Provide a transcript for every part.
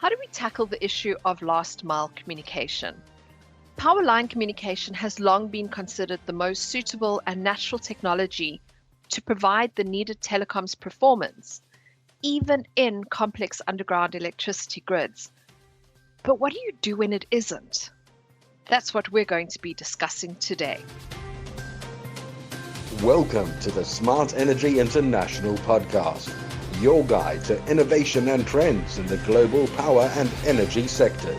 How do we tackle the issue of last mile communication? Power line communication has long been considered the most suitable and natural technology to provide the needed telecoms performance, even in complex underground electricity grids. But what do you do when it isn't? That's what we're going to be discussing today. Welcome to the Smart Energy International podcast, your guide to innovation and trends in the global power and energy sectors.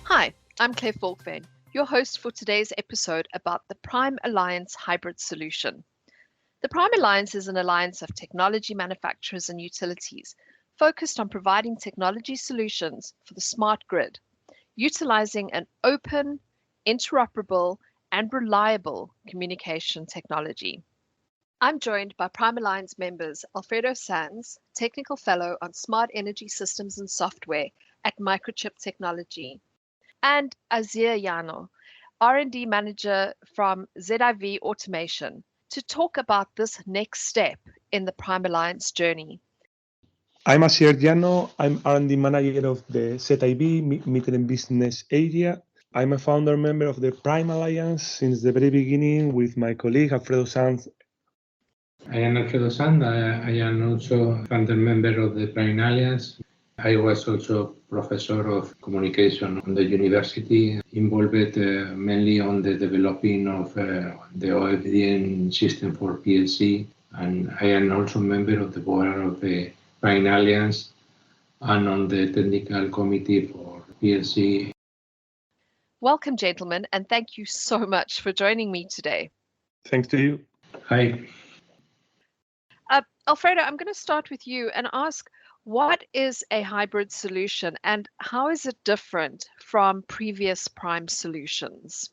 Hi, I'm Claire Falkveen, your host for today's episode about the Prime Alliance hybrid solution. The Prime Alliance is an alliance of technology manufacturers and utilities focused on providing technology solutions for the smart grid, utilizing an open, interoperable, and reliable communication technology. I'm joined by Prime Alliance members Alfredo Sanz, Technical Fellow on Smart Energy Systems and Software at Microchip Technology, and Azir Yano, R&D Manager from ZIV Automation, to talk about this next step in the Prime Alliance journey. I'm Azir Yano. I'm R&D Manager of the ZIV Metering Business Area. I'm a founder member of the Prime Alliance since the very beginning with my colleague Alfredo Sanz. I am Alfredo Sanz. I am also founder member of the Prime Alliance. I was also professor of communication on the university, involved mainly on the developing of the OFDM system for PLC, and I am also member of the board of the Prime Alliance and on the technical committee for PLC. Welcome, gentlemen, and thank you so much for joining me today. Thanks to you. Hi. Alfredo, I'm going to start with you and ask, what is a hybrid solution and how is it different from previous Prime solutions?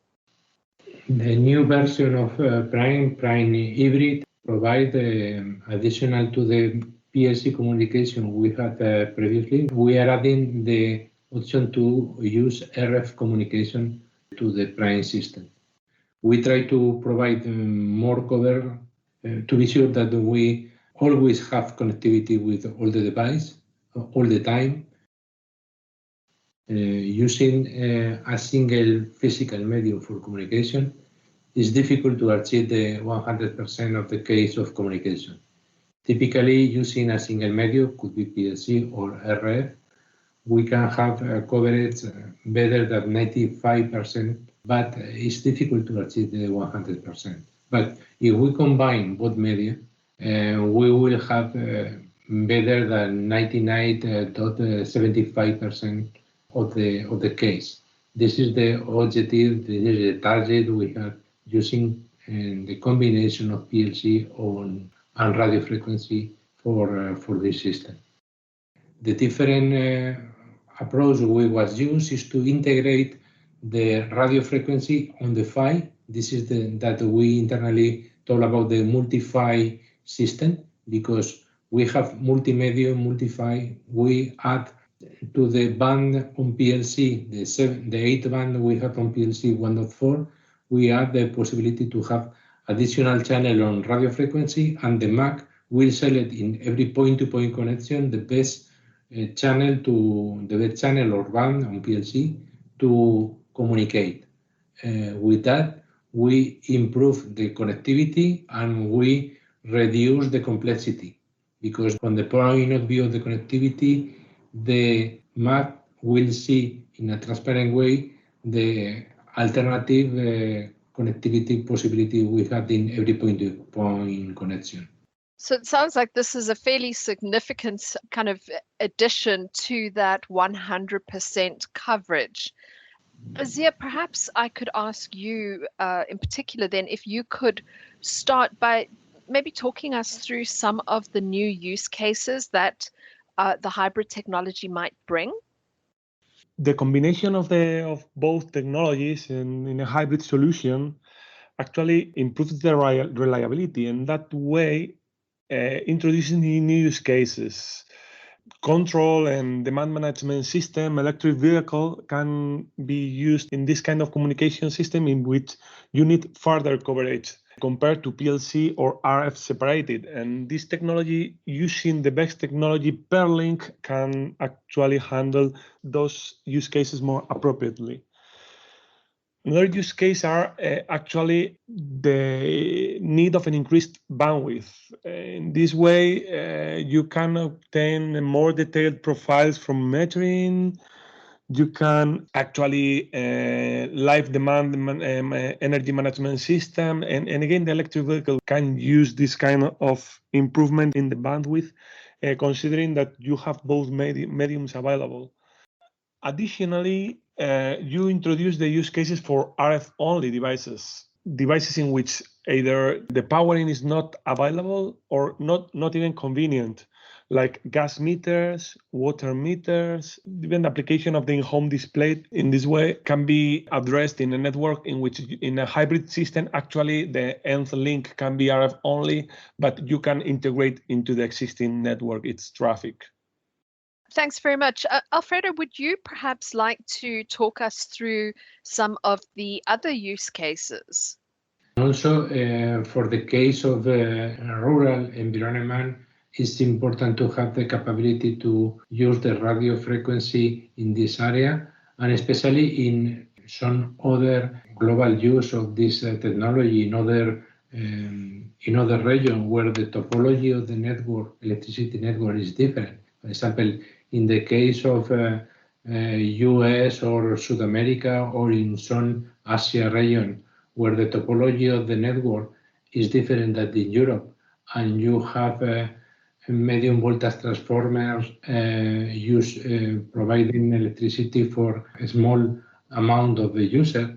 The new version of Prime Hybrid, provide additional to the PLC communication we had previously. We are adding the option to use RF communication to the Prime system. We try to provide more cover to be sure that we always have connectivity with all the device all the time. Using a single physical medium for communication is difficult to achieve the 100% of the case of communication. Typically, using a single medium, could be PLC or RF, we can have coverage better than 95%, but it's difficult to achieve the 100%. But if we combine both media, we will have better than 99.75% of the case. This is the objective, this is the target we have using the combination of PLC and radio frequency for this system. The different approach we was used is to integrate the radio frequency on the PHY. This is that we internally talk about the multi-PHY system, because we have multimedia, multi-PHY. We add to the band on PLC, the 8 band we have on PLC 1.4, we add the possibility to have additional channel on radio frequency, and the MAC will select in every point-to-point connection the best channel or band on PLC to communicate. With that, we improve the connectivity and we reduce the complexity, because from the point of view of the connectivity, the MAC will see in a transparent way the alternative connectivity possibility we have in every point-to-point connection. So it sounds like this is a fairly significant kind of addition to that 100% coverage. Azir, perhaps I could ask you in particular then, if you could start by maybe talking us through some of the new use cases that the hybrid technology might bring. The combination of both technologies in a hybrid solution actually improves the reliability, and that way introducing new use cases. Control and demand management system, electric vehicle can be used in this kind of communication system in which you need further coverage compared to PLC or RF separated. And this technology, using the best technology per link, can actually handle those use cases more appropriately. Another use case are actually the need of an increased bandwidth. In this way, you can obtain more detailed profiles from metering. You can actually live demand energy management system. And again, the electric vehicle can use this kind of improvement in the bandwidth, considering that you have both mediums available. Additionally, you introduce the use cases for RF-only devices in which either the powering is not available or not even convenient, like gas meters, water meters. Even the application of the in-home display in this way can be addressed in a network in which, in a hybrid system, actually the nth link can be RF only, but you can integrate into the existing network its traffic. Thanks very much. Alfredo, would you perhaps like to talk us through some of the other use cases? Also, for the case of rural environment, it's important to have the capability to use the radio frequency in this area, and especially in some other global use of this technology in other regions where the topology of the network, electricity network, is different. For example, in the case of US or South America, or in some Asia region, where the topology of the network is different than in Europe, and you have medium voltage transformers providing electricity for a small amount of the user,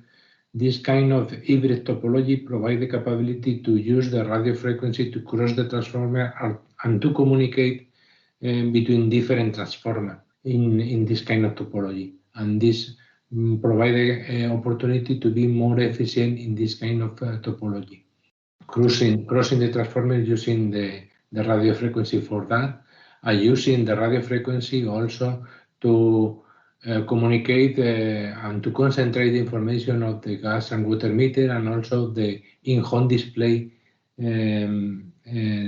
this kind of hybrid topology provides the capability to use the radio frequency to cross the transformer and to communicate between different transformers in this kind of topology. And this provides an opportunity to be more efficient in this kind of topology. Crossing the transformer using the radio frequency for that, and using the radio frequency also to communicate and to concentrate the information of the gas and water meter, and also the in-home display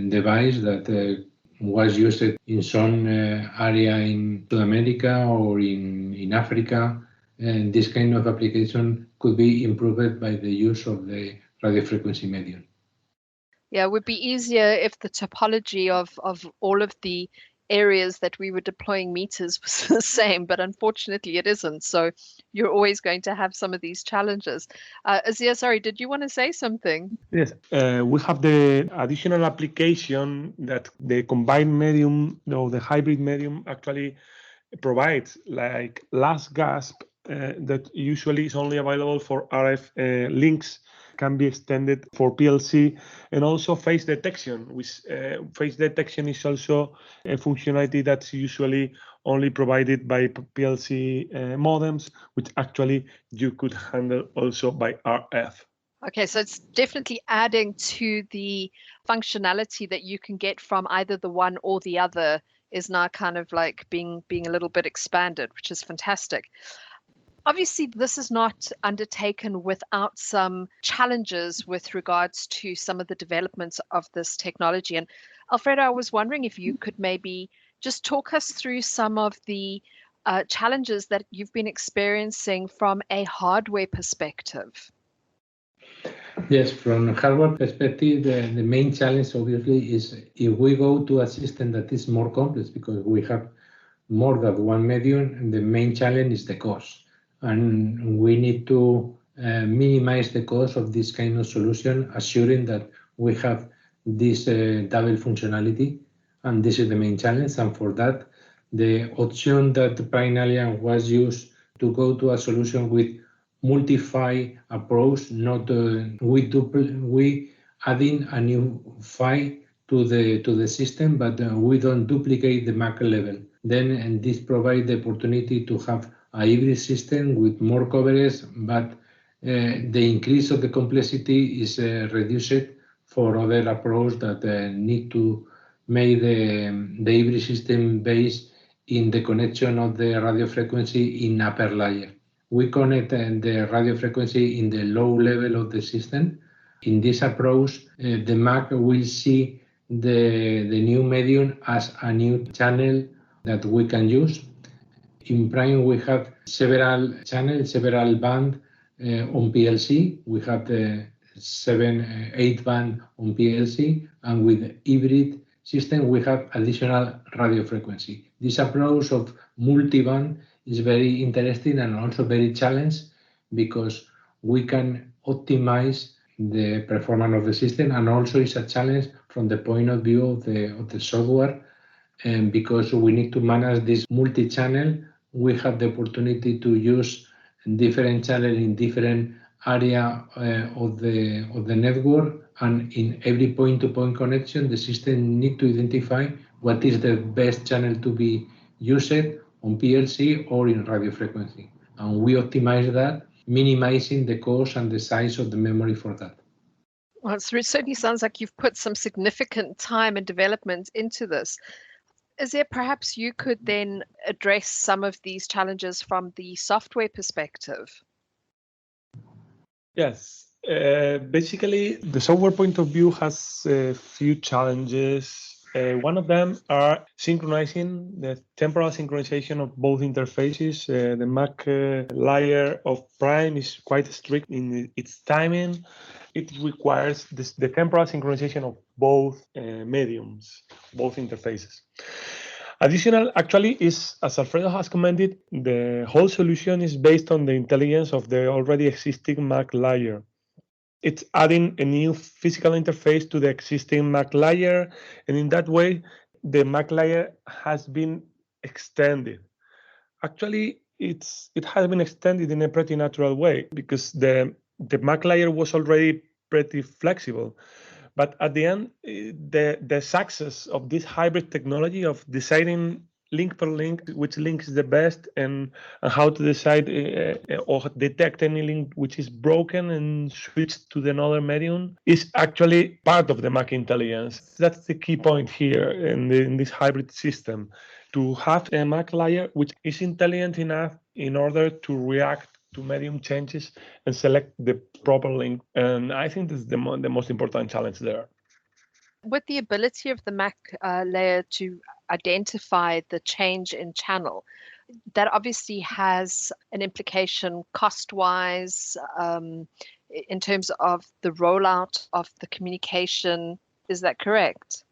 device that was used in some area in South America or in Africa. And this kind of application could be improved by the use of the radio frequency medium. Yeah, it would be easier if the topology of all of the areas that we were deploying meters was the same, but unfortunately it isn't. So you're always going to have some of these challenges. Azia, sorry, did you want to say something? Yes, we have the additional application that the combined medium, the hybrid medium actually provides, like last gasp that usually is only available for RF links, can be extended for PLC, and also face detection. Face detection is also a functionality that's usually only provided by PLC modems, which actually you could handle also by RF. Okay, so it's definitely adding to the functionality that you can get from either the one or the other is now kind of like being a little bit expanded, which is fantastic. Obviously, this is not undertaken without some challenges with regards to some of the developments of this technology. And Alfredo, I was wondering if you could maybe just talk us through some of the challenges that you've been experiencing from a hardware perspective. Yes, from a hardware perspective, the main challenge obviously is if we go to a system that is more complex, because we have more than one medium, the main challenge is the cost. And we need to minimize the cost of this kind of solution, assuring that we have this double functionality. And this is the main challenge. And for that, the option that Pine was used to go to a solution with multi-PHY approach, not we adding a new PHY to the system, but we don't duplicate the macro level. Then, and this provides the opportunity to have a hybrid system with more coverage, but the increase of the complexity is reduced for other approach that need to make the hybrid system based in the connection of the radio frequency in upper layer. We connect the radio frequency in the low level of the system, In this approach, the Mac will see the new medium as a new channel that we can use. In Prime, we have several channels, several bands on PLC. We have the 8 band on PLC, and with hybrid system, we have additional radio frequency. This approach of multi-band is very interesting and also very challenging because we can optimize the performance of the system, and also it's a challenge from the point of view of the software, and because we need to manage this multi-channel. We have the opportunity to use different channels in different area of the network, and in every point-to-point connection, the system need to identify what is the best channel to be used on PLC or in radio frequency, and we optimize that, minimizing the cost and the size of the memory for that. Well, it certainly sounds like you've put some significant time and development into this. Is there perhaps you could then address some of these challenges from the software perspective? Yes. Basically, the software point of view has a few challenges. One of them are synchronizing the temporal synchronization of both interfaces. The Mac layer of Prime is quite strict in its timing. It requires the temporal synchronization of both mediums, both interfaces. Additional, actually, is, as Alfredo has commented, the whole solution is based on the intelligence of the already existing Mac layer. It's adding a new physical interface to the existing Mac layer, and in that way, the Mac layer has been extended. Actually, it has been extended in a pretty natural way because the Mac layer was already pretty flexible. But at the end, the success of this hybrid technology of deciding link per link, which link is the best, and how to decide or detect any link which is broken and switch to another medium, is actually part of the Mac intelligence. That's the key point here in this hybrid system, to have a Mac layer which is intelligent enough in order to react to medium changes and select the proper link. And I think this is the most important challenge there. With the ability of the Mac layer to identify the change in channel, that obviously has an implication cost-wise in terms of the rollout of the communication. Is that correct?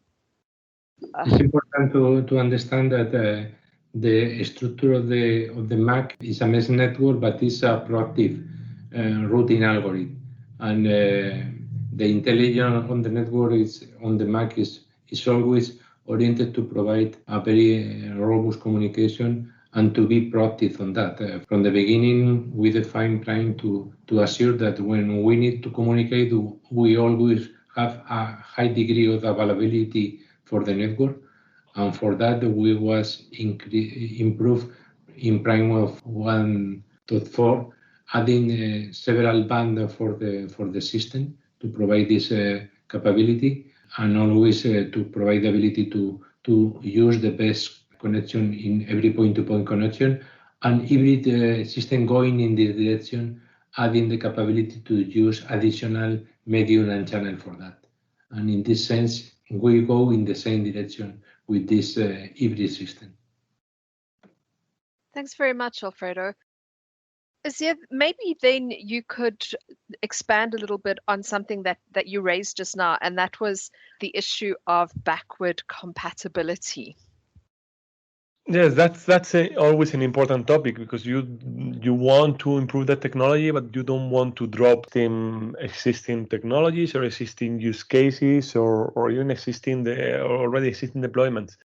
It's important to understand that the structure of the Mac is a mesh network, but it's a proactive routing algorithm, and the intelligence on the network on the Mac is always oriented to provide a very robust communication and to be proactive on that. From the beginning, we define Prime to assure that when we need to communicate, we always have a high degree of availability for the network, and for that we was improved in Prime of 1.4, adding several bands for the system to provide this capability, and always to provide the ability to use the best connection in every point-to-point connection, and hybrid system going in this direction, adding the capability to use additional medium and channel for that. And in this sense, we go in the same direction with this hybrid system. Thanks very much, Alfredo. Azir, maybe then you could expand a little bit on something that you raised just now, and that was the issue of backward compatibility. Yes, that's always an important topic, because you want to improve the technology, but you don't want to drop existing technologies or existing use cases or even already existing deployments.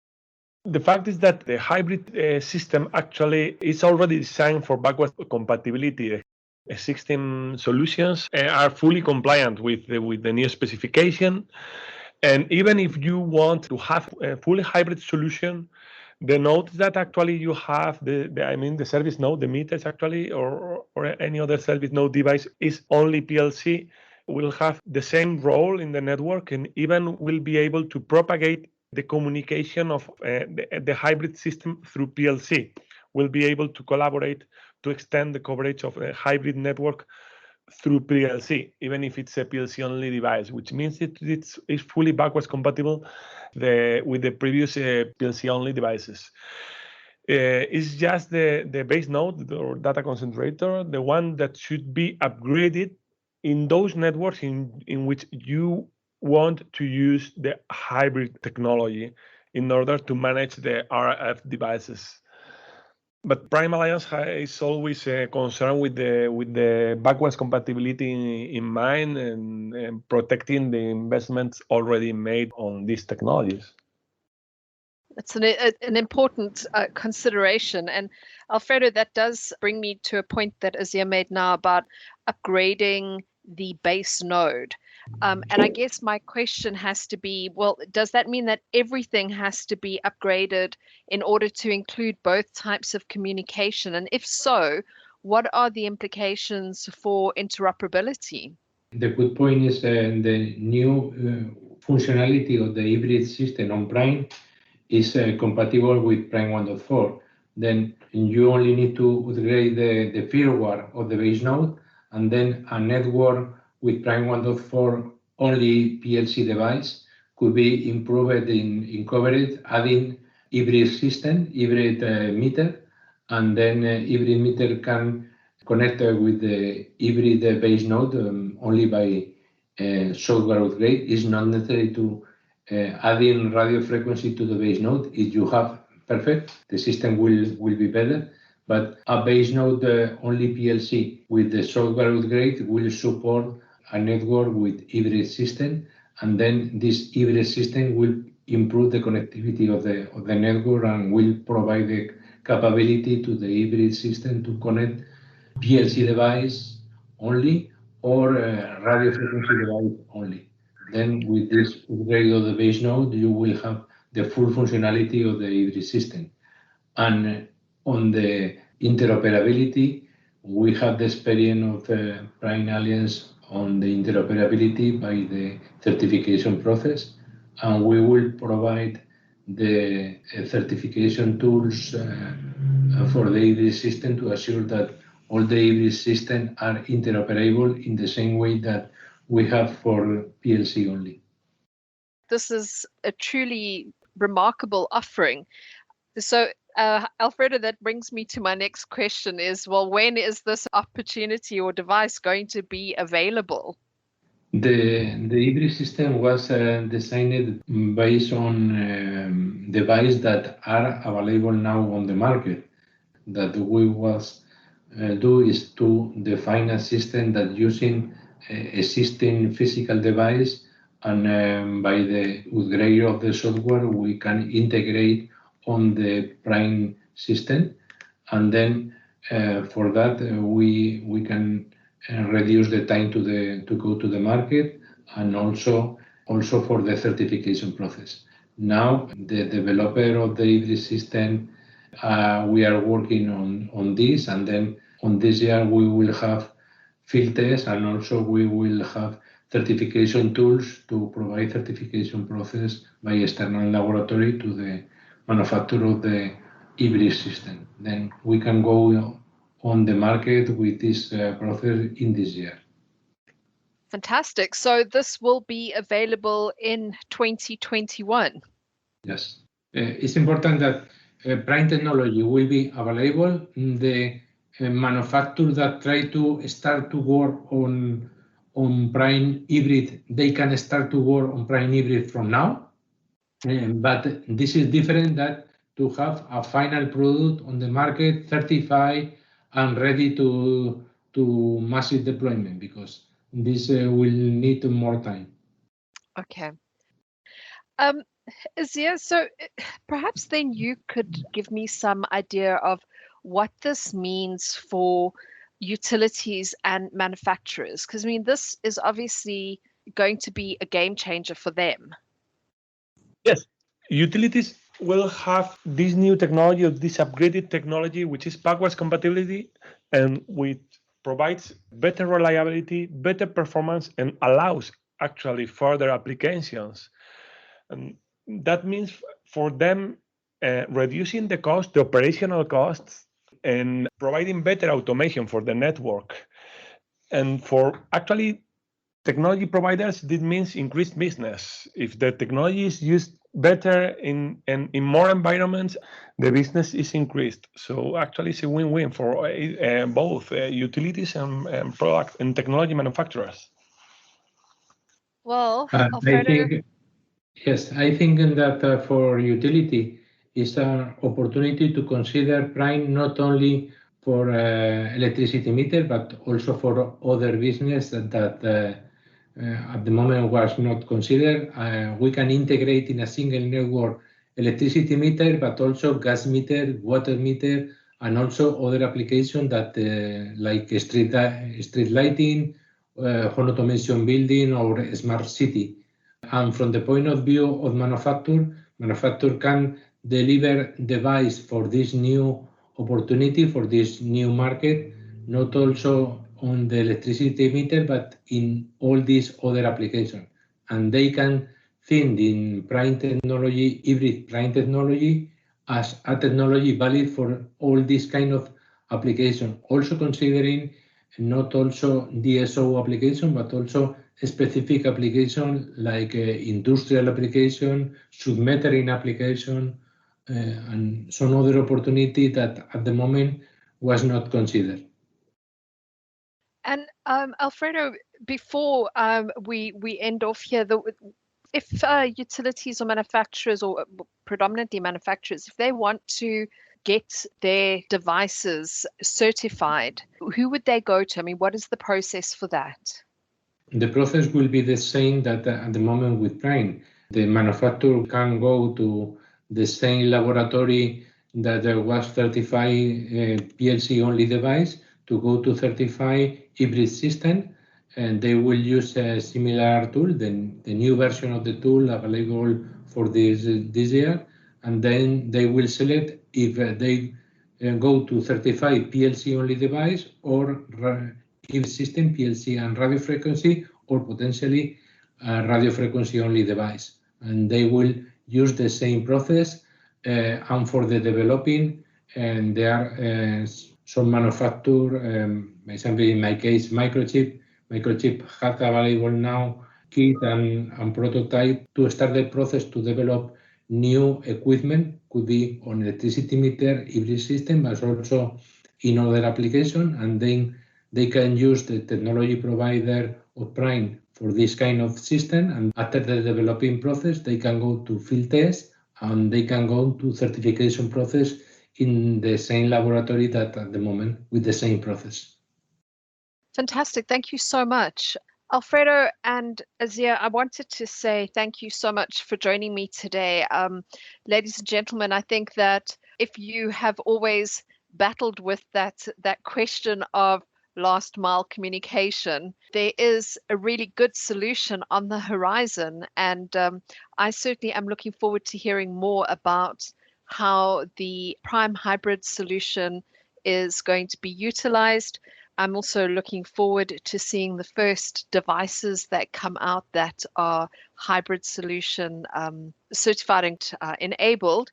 The fact is that the hybrid system actually is already designed for backward compatibility. Existing solutions are fully compliant with the new specification, and even if you want to have a fully hybrid solution, the nodes that actually you have, the service node, the meters actually, or any other service node device is only PLC, will have the same role in the network, and even will be able to propagate the communication of the hybrid system through PLC. Will be able to collaborate to extend the coverage of a hybrid network through PLC, even if it's a PLC-only device, which means it's fully backwards compatible with the previous PLC-only devices. It's just the base node or data concentrator, the one that should be upgraded in those networks in which you want to use the hybrid technology in order to manage the RF devices. But Prime Alliance is always concerned with the backwards compatibility in mind and protecting the investments already made on these technologies. It's an important consideration. And Alfredo, that does bring me to a point that Azir made now about upgrading the base node. And I guess my question has to be, well, does that mean that everything has to be upgraded in order to include both types of communication? And if so, what are the implications for interoperability? The good point is the new functionality of the hybrid system on Prime is compatible with Prime 1.4. Then you only need to upgrade the firmware of the base node, and then a network with Prime 1.4 only PLC device could be improved in coverage, adding hybrid system, hybrid meter, and then hybrid meter can connect with the hybrid base node only by software upgrade. It's not necessary to adding radio frequency to the base node. If you have perfect, the system will be better. But a base node only PLC with the software upgrade will support a network with hybrid system, and then this hybrid system will improve the connectivity of the network and will provide the capability to the hybrid system to connect PLC device only or radio frequency device only. Then with this upgrade of the base node, you will have the full functionality of the hybrid system. And on the interoperability, we have the experience of Prime Alliance on the interoperability by the certification process, and we will provide the certification tools for the hybrid system to assure that all the hybrid systems are interoperable in the same way that we have for PLC only. This is a truly remarkable offering. So, Alfredo, that brings me to my next question is, well, when is this opportunity or device going to be available? The hybrid system was designed based on devices that are available now on the market. That we was do is to define a system that using existing physical device, and by the upgrade of the software we can integrate on the Prime system, and then for that we can reduce the time to go to the market, and also for the certification process. Now the developer of the hybrid system, we are working on this, and then on this year we will have field tests, and also we will have certification tools to provide certification process by external laboratory to the manufacturer of the hybrid system. Then we can go on the market with this process in this year. Fantastic. So this will be available in 2021. Yes. It's important that Prime technology will be available. The manufacturer that try to start to work on Prime hybrid, they can start to work on Prime hybrid from now. But this is different that to have a final product on the market, certified and ready to massive deployment, because this will need more time. Okay. Azir, so perhaps then you could give me some idea of what this means for utilities and manufacturers, because I mean, this is obviously going to be a game changer for them. Yes, utilities will have this new technology, or this upgraded technology, which is backwards compatibility, and which provides better reliability, better performance, and allows actually further applications. And that means for them reducing the cost, the operational costs, and providing better automation for the network. And for actually technology providers, this means increased business. If the technology is used better in more environments, the business is increased. So actually, it's a win-win for both utilities and product and technology manufacturers. Well, I Alfredo, think, yes, I think that for utility is an opportunity to consider Prime not only for electricity meter, but also for other business that at the moment was not considered. We can integrate in a single network electricity meter, but also gas meter, water meter, and also other applications that like street lighting, home automation building, or smart city. And from the point of view of manufacturer can deliver device for this new opportunity, for this new market, not also on the electricity meter, but in all these other applications. And they can think in prime technology, hybrid prime technology, as a technology valid for all these kind of application, also considering not also DSO application, but also specific application like industrial application, submetering application, and some other opportunity that at the moment was not considered. and Alfredo, before we end off here, if utilities or manufacturers, or predominantly manufacturers, if they want to get their devices certified, who would they go to? I mean, what is the process for that? The process will be the same that at the moment with Prime. The manufacturer can go to the same laboratory that there was certified PLC only device to go to certified hybrid system, and they will use a similar tool, the new version of the tool available for this year, and then they will select if they go to certified PLC only device or hybrid system, PLC and radio frequency, or potentially a radio frequency only device. And they will use the same process. And for the developing, and there are some manufacturer, example in my case, microchip has available now kit and prototype to start the process to develop new equipment, could be on electricity meter, hybrid system, but also in other application, and then they can use the technology provider of Prime for this kind of system, and after the developing process, they can go to field test and they can go to certification process in the same laboratory that at the moment with the same process. Fantastic. Thank you so much. Alfredo and Azia, I wanted to say thank you so much for joining me today. Ladies and gentlemen, I think that if you have always battled with that question of last mile communication, there is a really good solution on the horizon. And I certainly am looking forward to hearing more about how the Prime Hybrid solution is going to be utilized. I'm also looking forward to seeing the first devices that come out that are hybrid solution certified and enabled.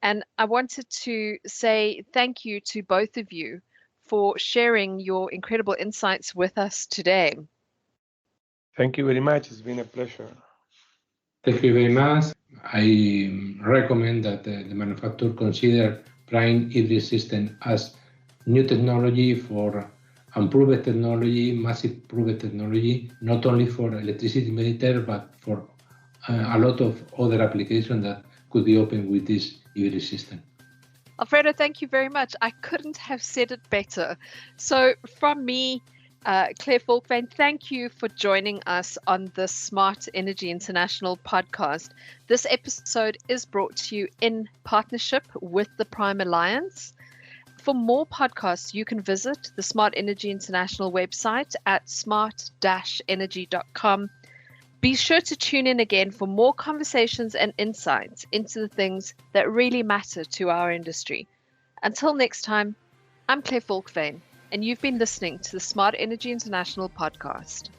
And I wanted to say thank you to both of you for sharing your incredible insights with us today. Thank you very much. It's been a pleasure. Thank you very much. I recommend that the manufacturer consider Prime hybrid system as new technology for improved technology, massive proven technology, not only for electricity meter, but for a lot of other applications that could be open with this hybrid system. Alfredo, thank you very much. I couldn't have said it better. So from me, Claire Falkvane, thank you for joining us on the Smart Energy International podcast. This episode is brought to you in partnership with the Prime Alliance. For more podcasts, you can visit the Smart Energy International website at smart-energy.com. Be sure to tune in again for more conversations and insights into the things that really matter to our industry. Until next time, I'm Claire Falkvane, and you've been listening to the Smart Energy International podcast.